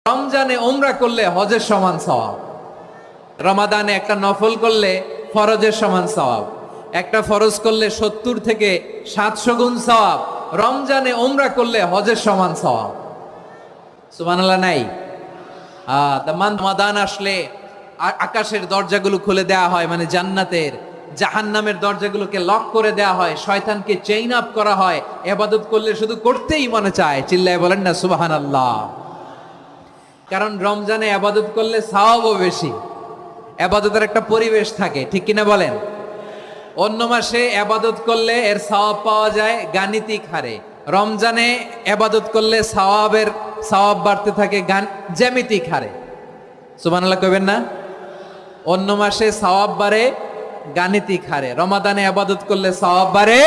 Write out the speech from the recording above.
রমজানে উমরা করলে হজের সমান সওয়াব, রমাদানে একটা নফল করলে ফরজের সমান সওয়াব, একটা ফরজ করলে 70 থেকে 700 গুণ সওয়াব, রমজানে উমরা করলে হজের সমান সওয়াব। সুবহানাল্লাহ নাই? রমাদান আসলে আকাশের দরজাগুলো খুলে দেওয়া হয়, মানে জান্নাতের, জাহান্নামের দরজাগুলোকে লক করে দেওয়া হয়, শয়তানকে চেইন আপ করা হয়। ইবাদত করলে শুধু করতেই মনে চায়, চিল্লায় বলেন না সুবহানাল্লাহ। কারণ রমজানে ইবাদত করলে সওয়াবও বেশি, ইবাদতের একটা পরিবেশ থাকে, ঠিক কিনা বলেন? অন্য মাসে ইবাদত করলে এর সওয়াব পাওয়া যায় গাণিতিক হারে, রমজানে ইবাদত করলে সওয়াব বাড়তে থাকে জ্যামিতিক হারে। সুবহানাল্লাহ কইবেন না? অন্য মাসে সওয়াব বাড়ে গাণিতিক হারে, রমাদানে ইবাদত করলে সওয়াব বাড়ে